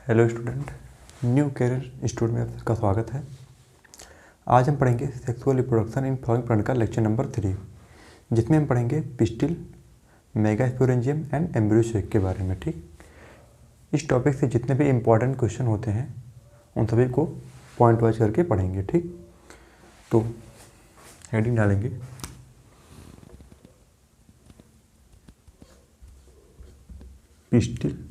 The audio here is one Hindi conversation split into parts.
Hello student, new career student में आपका स्वागत है। आज हम पढ़ेंगे sexual reproduction in flowering plant का लेक्चर नंबर 3, जिसमें हम पढ़ेंगे पिस्टिल, मेगास्पोरेंजियम एंड एम्ब्रियोसेक के बारे में। ठीक, इस टॉपिक से जितने भी इम्पॉर्टेंट क्वेश्चन होते हैं उन सभी को पॉइंट वाइज करके पढ़ेंगे। ठीक, तो हेडिंग डालेंगे पिस्टिल,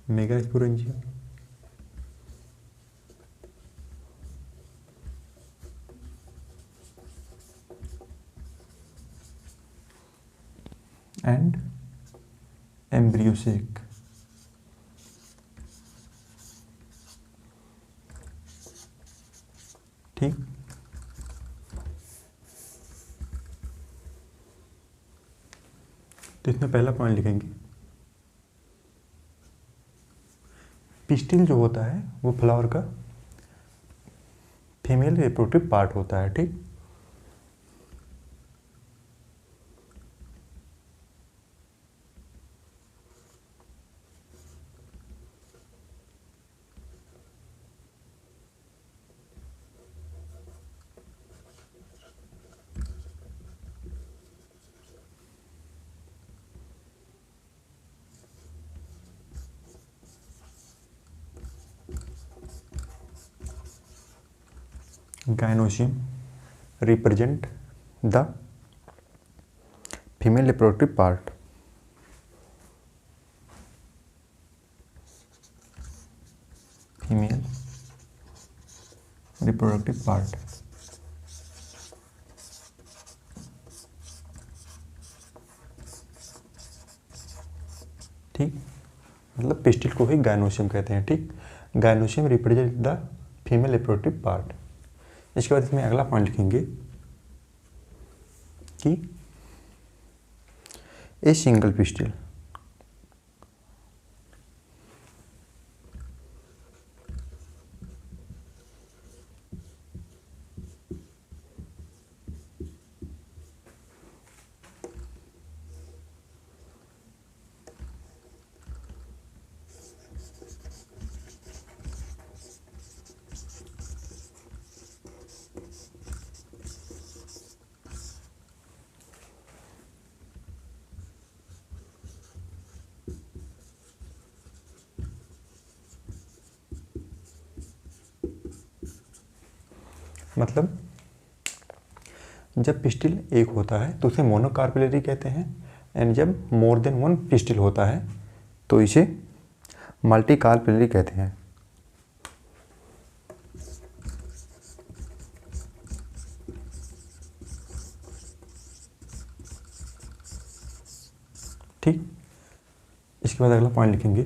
मेगास्पोरेंजियम एंड एम्ब्रियोसेक। ठीक, तो इसमें पहला पॉइंट लिखेंगे, पिस्टिल जो होता है वो फ्लावर का फीमेल रिप्रोडक्टिव पार्ट होता है। ठीक, gynoecium represent the female reproductive part. Female reproductive part. ठीक, मतलब पिस्टिल को ही गायनोशियम कहते हैं। ठीक, gynoecium represent the female reproductive part. इसके बाद इसमें अगला पॉइंट लिखेंगे कि ए सिंगल पिस्टिल मतलब जब पिस्टिल एक होता है तो उसे मोनोकार्पेलरी कहते हैं, एंड जब मोर देन वन पिस्टिल होता है तो इसे मल्टीकार्पेलरी कहते हैं। ठीक, इसके बाद अगला पॉइंट लिखेंगे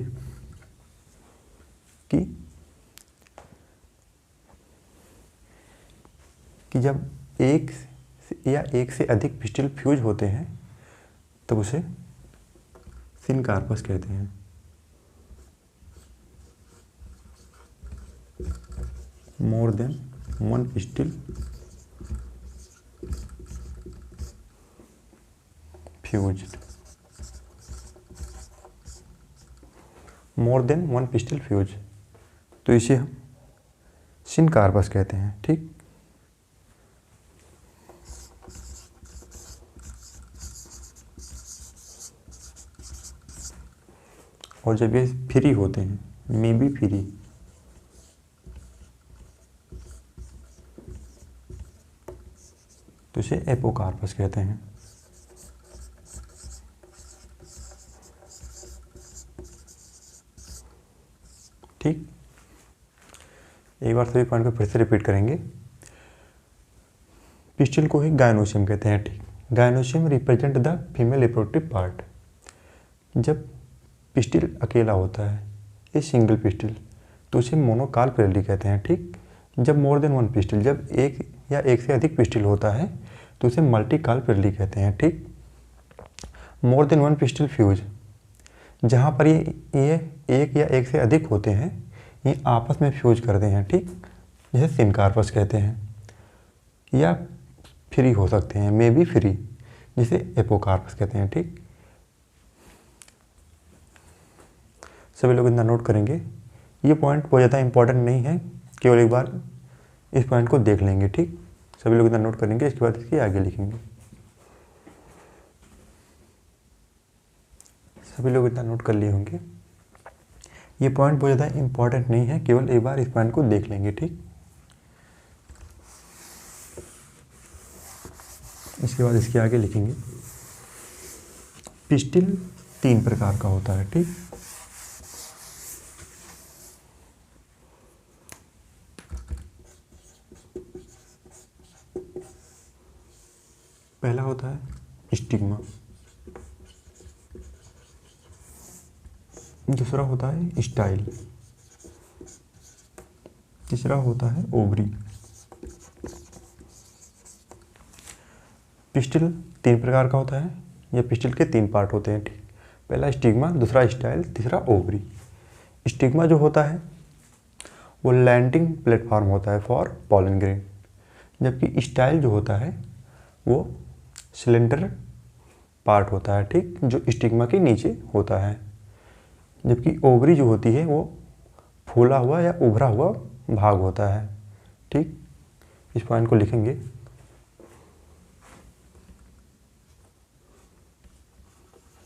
कि जब एक या एक से अधिक पिस्टिल फ्यूज होते हैं तब उसे सिनकार्पस कहते हैं। More than one pistil fused, more than one pistil fuse, तो इसे हम सिनकार्पस कहते हैं। ठीक, और जब ये फ्री होते हैं, मे बी फ्री, तो इसे एपोकार्पस कहते हैं। ठीक, एक बार सभी पॉइंट को फिर से रिपीट करेंगे। पिस्टिल को ही गायनोशियम कहते हैं। ठीक, gynoecium represent the female reproductive part. जब पिस्टिल अकेला होता है, ये सिंगल पिस्टिल, तो उसे मोनोकार्पेलरी कहते हैं। ठीक, जब मोर देन वन पिस्टिल, जब एक या एक से अधिक पिस्टिल होता है तो उसे मल्टीकार्पेलरी कहते हैं। ठीक, more than one pistil fuse, जहाँ पर ये एक या एक से अधिक होते हैं, ये आपस में फ्यूज करते हैं। ठीक, जिसे सिनकार्पस कहते हैं, या फ्री हो सकते हैं, मे बी फ्री, जिसे एपोकार्पस कहते हैं। ठीक, सभी लोग इतना नोट करेंगे। ये पॉइंट बहुत ज़्यादा इंपॉर्टेंट नहीं है, केवल एक बार इस पॉइंट को देख लेंगे। ठीक, सभी लोग इतना नोट करेंगे, इसके बाद इसके आगे लिखेंगे। सभी लोग इतना नोट कर लिए होंगे। ये पॉइंट बहुत ज़्यादा इंपॉर्टेंट नहीं है, केवल एक बार इस पॉइंट को देख लेंगे। ठीक, इसके बाद इसके आगे लिखेंगे। पिस्टिल 3 प्रकार का होता है। ठीक, पहला होता है स्टिग्मा, दूसरा होता है स्टाइल, तीसरा होता है ओवरी। पिस्टिल 3 प्रकार का होता है, या पिस्टिल के 3 पार्ट होते हैं। ठीक, पहला स्टिग्मा, दूसरा स्टाइल, तीसरा ओवरी। स्टिग्मा जो होता है वो लैंडिंग प्लेटफॉर्म होता है फॉर पॉलन ग्रेन, जबकि स्टाइल जो होता है वो सिलेंडर पार्ट होता है। ठीक, जो स्टिग्मा के नीचे होता है, जबकि ओवरी जो होती है वो फूला हुआ या उभरा हुआ भाग होता है। ठीक, इस पॉइंट को लिखेंगे।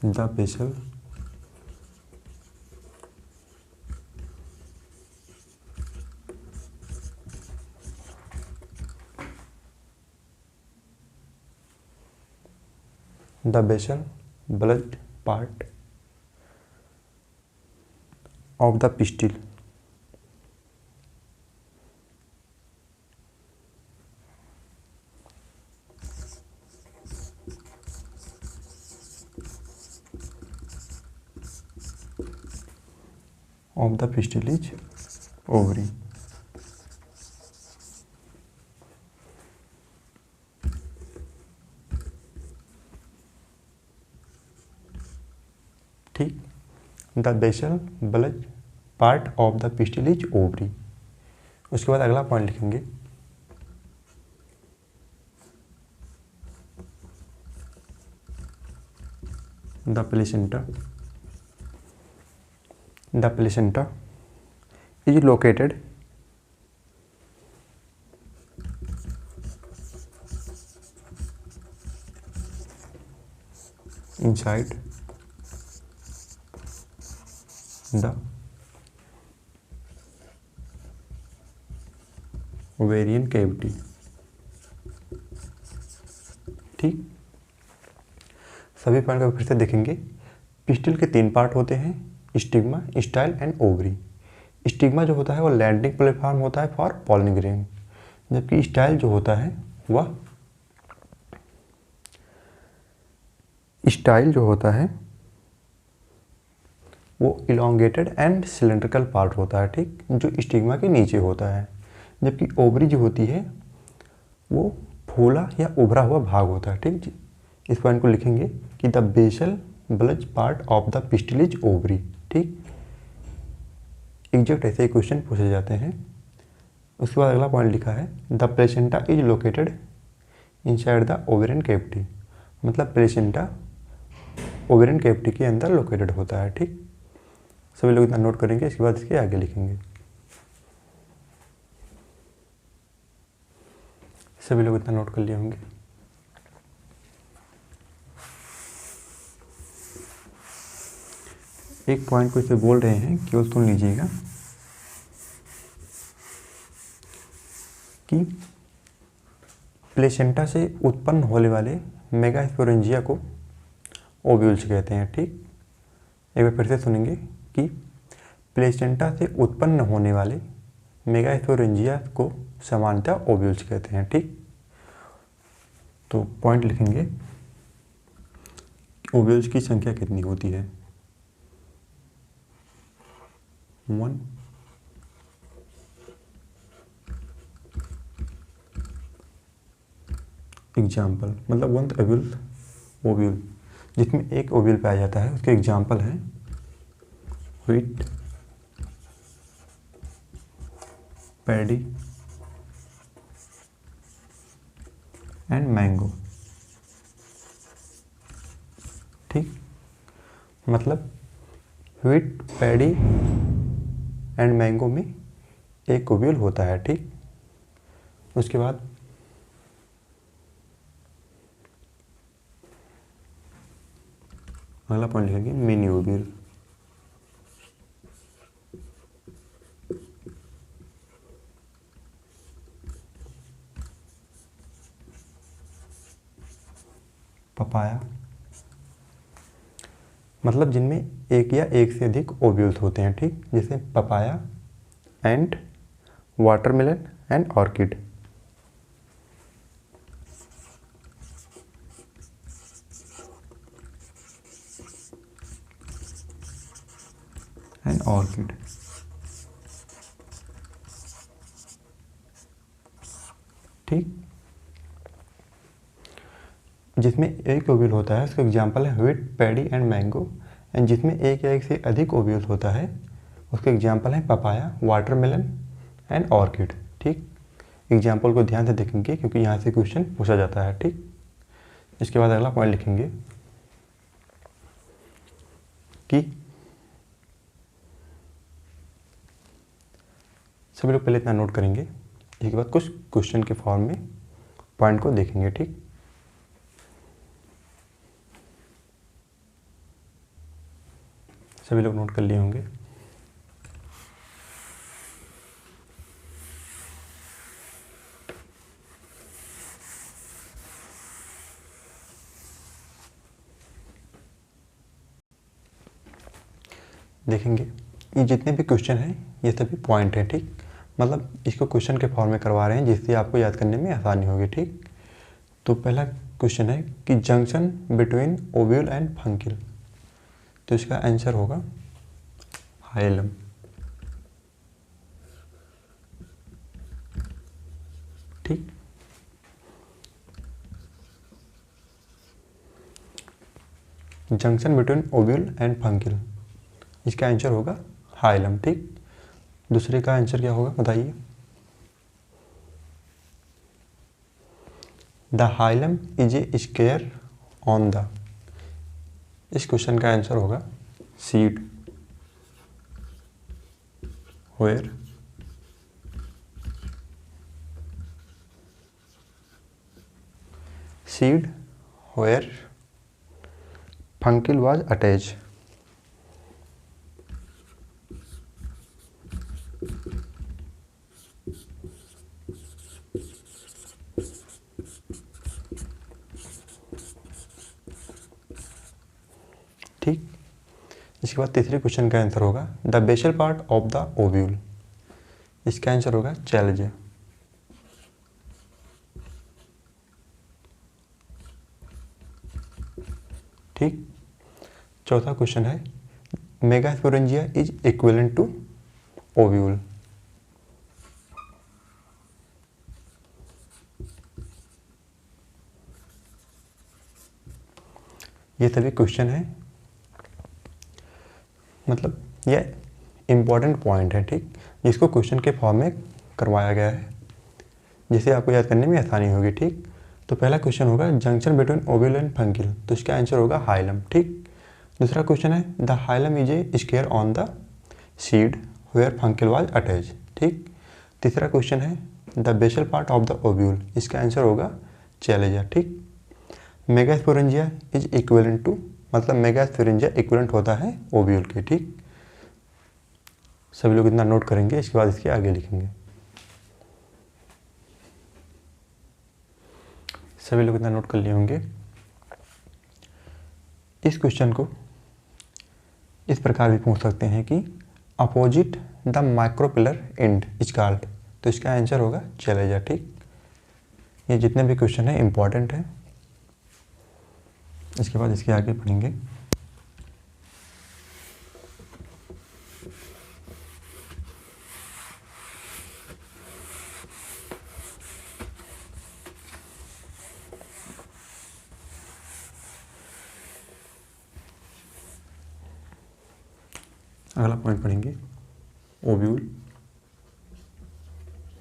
The basal blood part of the pistil is ovary। ठीक, the basal blood part of the pistil is ovary. उसके बाद अगला पॉइंट लिखेंगे। The placenta is located inside the ovarian cavity। ठीक, सभी पॉइंट को फिर से देखेंगे। पिस्टिल के 3 पार्ट होते हैं, stigma, style and ovary. Stigma जो होता है वो लैंडिंग प्लेटफॉर्म होता है फॉर पॉलन ग्रेन, जबकि स्टाइल जो होता है वह वो इलोंगेटेड एंड सिलेंड्रिकल पार्ट होता है। ठीक, जो स्टिग्मा के नीचे होता है, जबकि ओवरी जो होती है वो फूला या उभरा हुआ भाग होता है। ठीक, इस पॉइंट को लिखेंगे कि the basal bulge part of the pistil is ovary. ठीक, एग्जैक्ट ऐसे ही क्वेश्चन पूछे जाते हैं। उसके बाद अगला पॉइंट लिखा है the placenta is located inside the ovarian cavity, मतलब प्लेसेंटा ओवेरियन कैविटी के अंदर लोकेटेड होता है। ठीक, सभी लोग इतना नोट करेंगे, इसके बाद इसके आगे लिखेंगे। सभी लोग इतना नोट कर लिए होंगे। एक पॉइंट को इसे बोल रहे हैं, केवल सुन लीजिएगा कि प्लेसेंटा से उत्पन्न होने वाले मेगास्पोरेंजिया को ओव्यूल्स कहते हैं। ठीक, एक बार फिर से सुनेंगे कि प्लेसेंटा से उत्पन्न होने वाले मेगास्पोरेंजिया को सामान्यतः ओव्यूल्स कहते हैं। ठीक, तो पॉइंट लिखेंगे ओव्यूल्स की संख्या कितनी होती है। 1, एग्जाम्पल, मतलब 1 ओव्यूल जिसमें एक ओव्यूल पाया जाता है, उसके एग्जाम्पल है व्हीट, पैडी एंड मैंगो। ठीक, मतलब व्हीट, पैडी एंड मैंगो में एक ओव्यूल होता है, ठीक। उसके बाद अगला पॉइंट लिखेंगे मिनी ओव्यूल। पपाया मतलब जिनमें एक या एक से अधिक ओव्यूल्स होते हैं, ठीक, जैसे papaya and watermelon and orchid. And orchid, ठीक। जिसमें एक ओव्यूल होता है उसका एग्जाम्पल है wheat, paddy and mango. And जिसमें एक या एक से अधिक ओव्यूल होता है उसका एग्जाम्पल है पपाया, वाटरमेलन एंड ऑर्किड, ठीक। एग्जाम्पल को ध्यान से देखेंगे क्योंकि यहाँ से क्वेश्चन पूछा जाता है, ठीक। इसके बाद अगला पॉइंट लिखेंगे कि सभी लोग पहले इतना नोट करेंगे, इसके बाद कुछ क्वेश्चन के फॉर्म में पॉइंट को देखेंगे, ठीक। सभी लोग नोट कर लिए होंगे। देखेंगे ये जितने भी क्वेश्चन हैं ये सभी पॉइंट हैं, ठीक। मतलब इसको क्वेश्चन के फॉर्म में करवा रहे हैं जिससे आपको याद करने में आसानी होगी, ठीक। तो पहला क्वेश्चन है कि junction between ovule and funicle, तो इसका आंसर होगा हाइलम, ठीक। जंक्शन बिटवीन ओव्यूल एंड फंकिल, इसका आंसर होगा हाइलम, ठीक। दूसरे का आंसर क्या होगा बताइए। The hilum is a scar on the, इस क्वेश्चन का आंसर होगा seed where seed where funicle was attach, ठीक। इसके बाद तीसरे क्वेश्चन का आंसर होगा the basal part of the ovule, इसका आंसर होगा चैलेंज, ठीक। चौथा क्वेश्चन है megasporangia is equivalent to ovule, ये सभी क्वेश्चन है, मतलब ये इम्पॉर्टेंट पॉइंट है, ठीक, जिसको क्वेश्चन के फॉर्म में करवाया गया है जिससे आपको याद करने में आसानी होगी, ठीक। तो पहला क्वेश्चन होगा junction between ovule and funicle, तो इसका आंसर होगा हाइलम, ठीक। दूसरा क्वेश्चन है the hilum is a scar on the seed where funicle was attach, ठीक। तीसरा क्वेश्चन है the basal part of the ovule, इसका आंसर होगा चैलेंजा, ठीक। मेगास्पोरेंजिया इज इक्विवेलेंट टू, मतलब मेगास्पोरेंजिया इक्विवेलेंट होता है ओव्यूल के, ठीक। सभी लोग इतना नोट करेंगे, इसके बाद इसके आगे लिखेंगे। सभी लोग इतना नोट कर लिए होंगे। इस क्वेश्चन को इस प्रकार भी पूछ सकते हैं कि opposite the micropylar and is called, तो इसका आंसर होगा चैलेंजा, ठीक। ये जितने भी क्वेश्चन हैं इंपॉर्टेंट है। इसके बाद इसके आगे पढ़ेंगे। अगला पॉइंट पढ़ेंगे ovule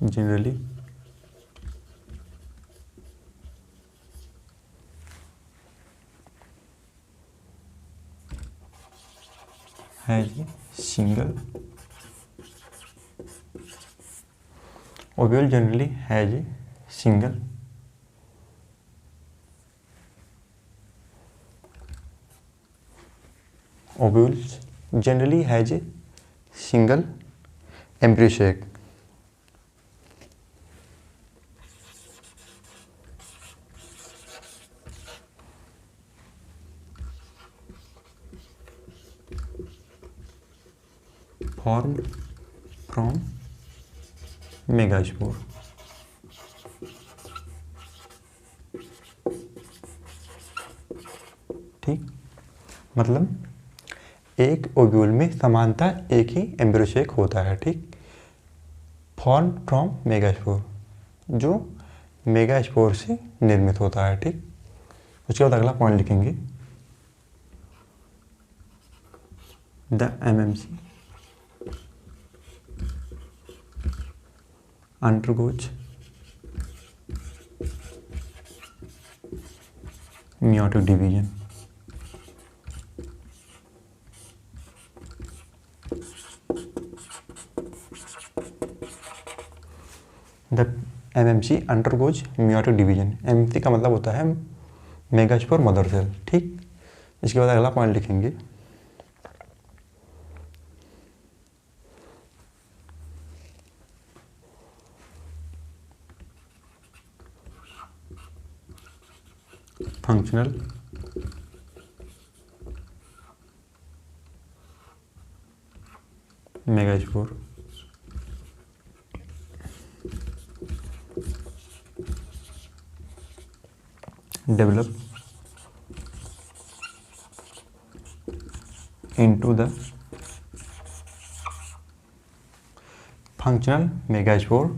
generally has single ovule generally has single ovules generally has a single embryo sac. Formed from megaspore. ठीक, मतलब एक ओव्यूल में समानतः एक ही एम्ब्रियो सेक होता है। ठीक, फॉर्म फ्रॉम मेगास्पोर, जो मेगास्पोर से निर्मित होता है। ठीक, उसके बाद अगला पॉइंट लिखेंगे, the MMC undergoes meiotic division. The MMC undergoes meiotic division. MMC का मतलब होता है मेगास्पोर मदर सेल। ठीक, इसके बाद अगला पॉइंट लिखेंगे, functional megaspore develop into the functional megaspore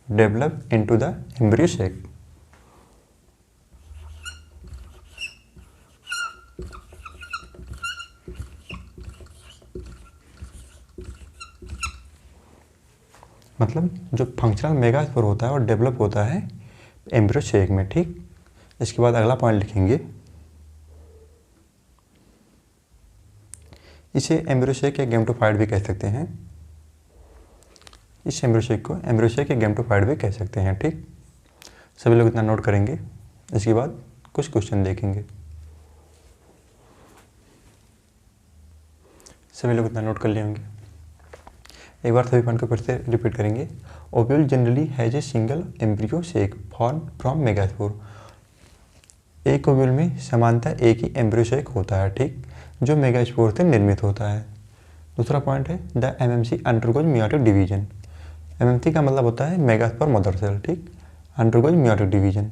develop into the embryo sac. मतलब जो फंक्शनल मेगास्पोर होता है वो डेवलप होता है एम्ब्रियो सेक में। ठीक, इसके बाद अगला पॉइंट लिखेंगे, इसे एम्ब्रियो सेक या गैमेटोफाइट भी कह सकते हैं। इस एम्ब्रियो सेक को एम्ब्रियो सेक या गैमेटोफाइट भी कह सकते हैं। ठीक, सभी लोग इतना नोट करेंगे। इसके बाद कुछ क्वेश्चन देखेंगे। सभी लोग इतना नोट कर लिए होंगे। एक बार सभी पॉइंट को फिर से रिपीट करेंगे। Ovule generally has a single embryo sac form from megaspore. एक ओव्यूल में समानतः एक ही एम्ब्रियो सेक होता है। ठीक, जो मेगास्पोर से निर्मित होता है। दूसरा पॉइंट है the MMC undergoes meiotic division. MMC का मतलब होता है मेगास्पोर मदर सेल। ठीक, undergoes meiotic division.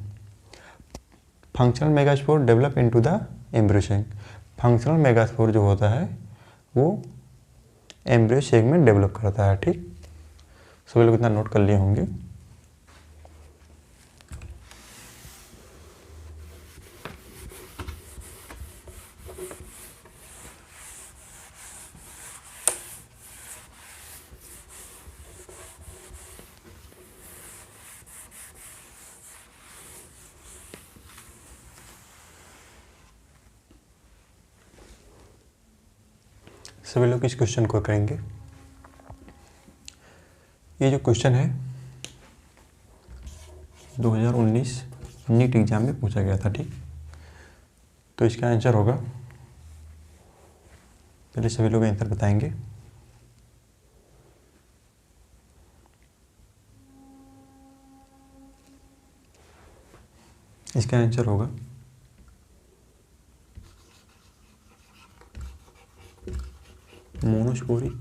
Functional megaspore develop into the embryo sac. Functional megaspore जो होता है वो एम्ब्रियो सेक में डेवलप करता है। ठीक, सभी लोग इतना नोट कर लिए होंगे। सभी लोग इस क्वेश्चन को करेंगे। ये जो क्वेश्चन है 2019 नीट एग्जाम में पूछा गया था। ठीक, तो इसका आंसर होगा, पहले सभी लोग आंसर बताएंगे। इसका आंसर होगा monosporic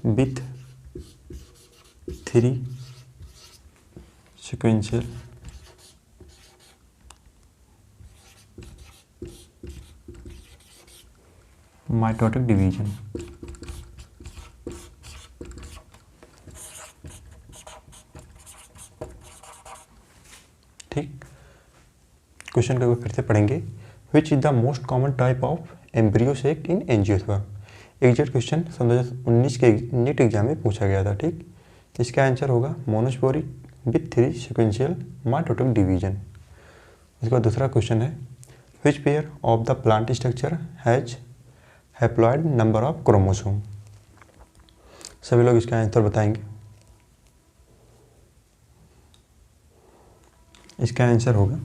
with three sequential mitotic division। ठीक, क्वेश्चन को फिर से पढ़ेंगे। Which is the most common type of embryo sac in angiosperm. Exact question सन 2019 के नीट एग्जाम में पूछा गया था। ठीक, इसका आंसर होगा monosporic with 3 sequential mitotic division. उसके बाद दूसरा क्वेश्चन है which pair of the plant structure has haploid number of chromosome. सभी लोग इसका आंसर बताएंगे। इसका आंसर होगा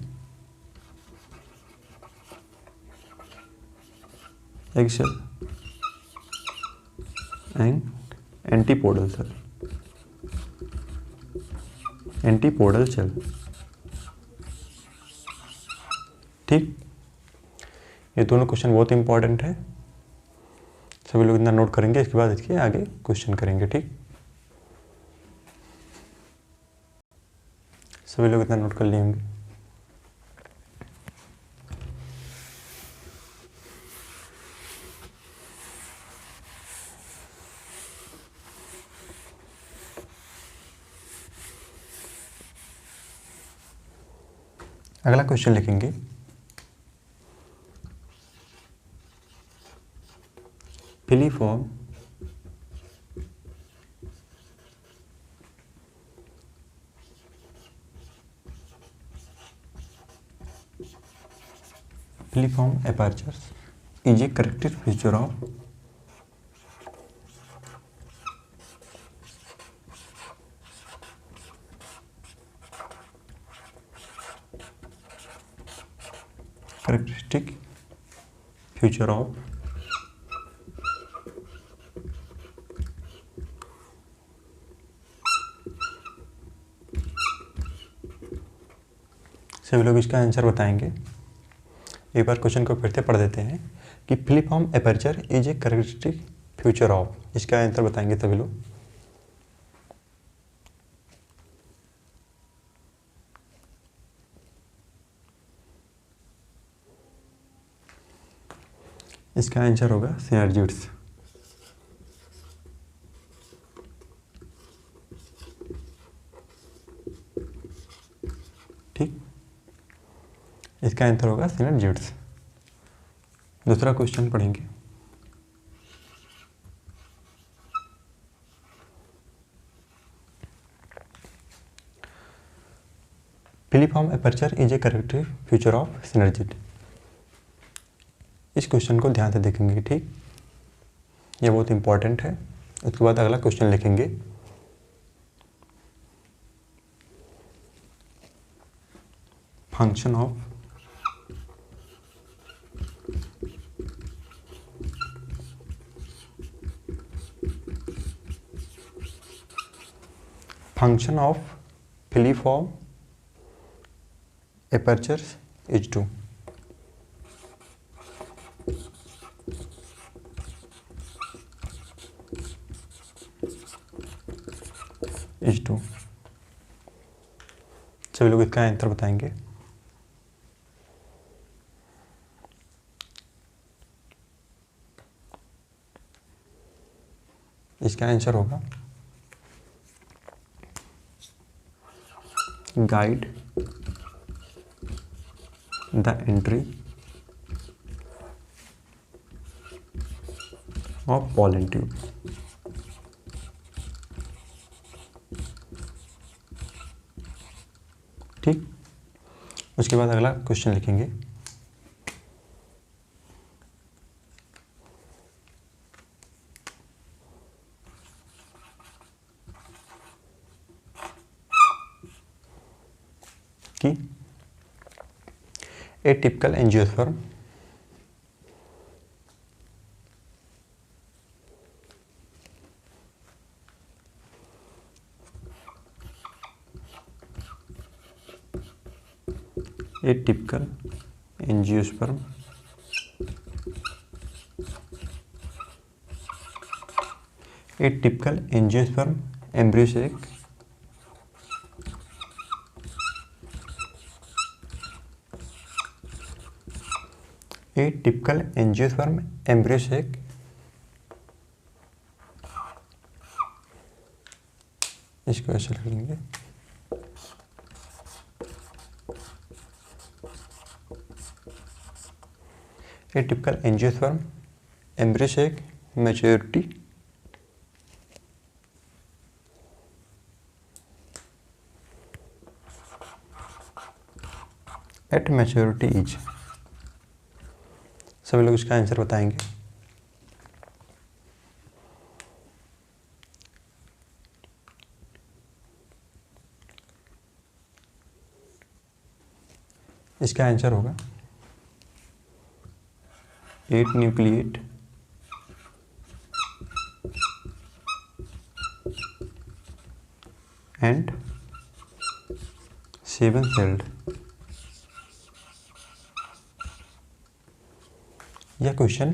egg cell and antipodal cell. Antipodal cell. ठीक, ये दोनों क्वेश्चन बहुत इंपॉर्टेंट है, सभी लोग इतना नोट करेंगे, इसके बाद इसके आगे क्वेश्चन करेंगे। ठीक, सभी लोग इतना नोट कर लिए होंगे। अगला क्वेश्चन लिखेंगे filiform apertures is a characteristic feature of सभी लोग इसका आंसर बताएंगे। एक बार क्वेश्चन को फिर से पढ़ देते हैं कि filiform aperture is a characteristic feature of, इसका आंसर बताएंगे सभी लोग। इसका आंसर होगा सिनर्जिड्स। ठीक, इसका आंसर होगा सिनर्जिड्स। दूसरा क्वेश्चन पढ़ेंगे filiform aperture is a characteristic feature of synergid. इस क्वेश्चन को ध्यान से देखेंगे। ठीक, ये बहुत इंपॉर्टेंट है। उसके बाद अगला क्वेश्चन लिखेंगे function of filiform apertures is 2। सभी लोग इसका आंसर बताएंगे। इसका आंसर होगा guide the entry of pollen tube. ठीक, उसके बाद अगला क्वेश्चन लिखेंगे कि ए टिपिकल एंजियोस्पर्म एम्ब्रियोसेक इसको ऐसे लिख लेंगे। ए typical angiosperm embryo sac maturity eight maturity is. सभी लोग इसका आंसर बताएंगे। इसका आंसर होगा 8 न्यूक्लिएट एंड 7 सेल्ड। यह क्वेश्चन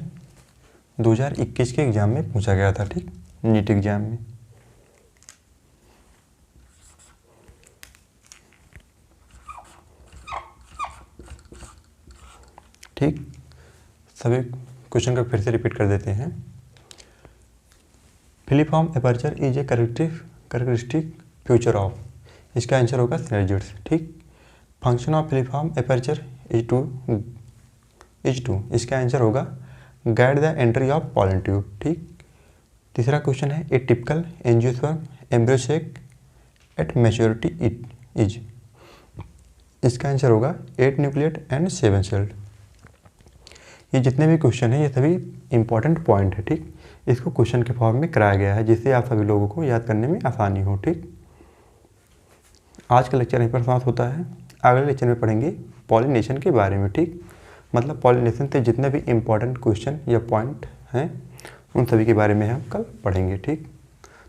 2021 के एग्जाम में पूछा गया था, ठीक, नीट एग्जाम में। ठीक, सभी क्वेश्चन को फिर से रिपीट कर देते हैं। Filiform apparatus is a characteristic feature of. इसका आंसर होगा सिनर्जिड्स। ठीक, function of filiform apparatus is to. इसका आंसर होगा guide the entry of pollen tube. ठीक, तीसरा क्वेश्चन है a typical angiosperm embryo sac at maturity is. इसका आंसर होगा 8 न्यूक्लिएट एंड 7 सेल्ड। ये जितने भी क्वेश्चन हैं ये सभी इंपॉर्टेंट पॉइंट है। ठीक, इसको क्वेश्चन के फॉर्म में कराया गया है जिससे आप सभी लोगों को याद करने में आसानी हो। ठीक, आज का लेक्चर यहीं पर समाप्त होता है। अगले लेक्चर में पढ़ेंगे पॉलिनेशन के बारे में। ठीक, मतलब पॉलिनेशन से जितने भी इम्पोर्टेंट क्वेश्चन या पॉइंट हैं उन सभी के बारे में हम कल पढ़ेंगे। ठीक,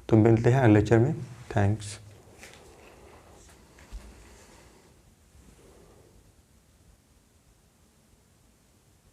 तो मिलते हैं अगले लेक्चर में। थैंक्स।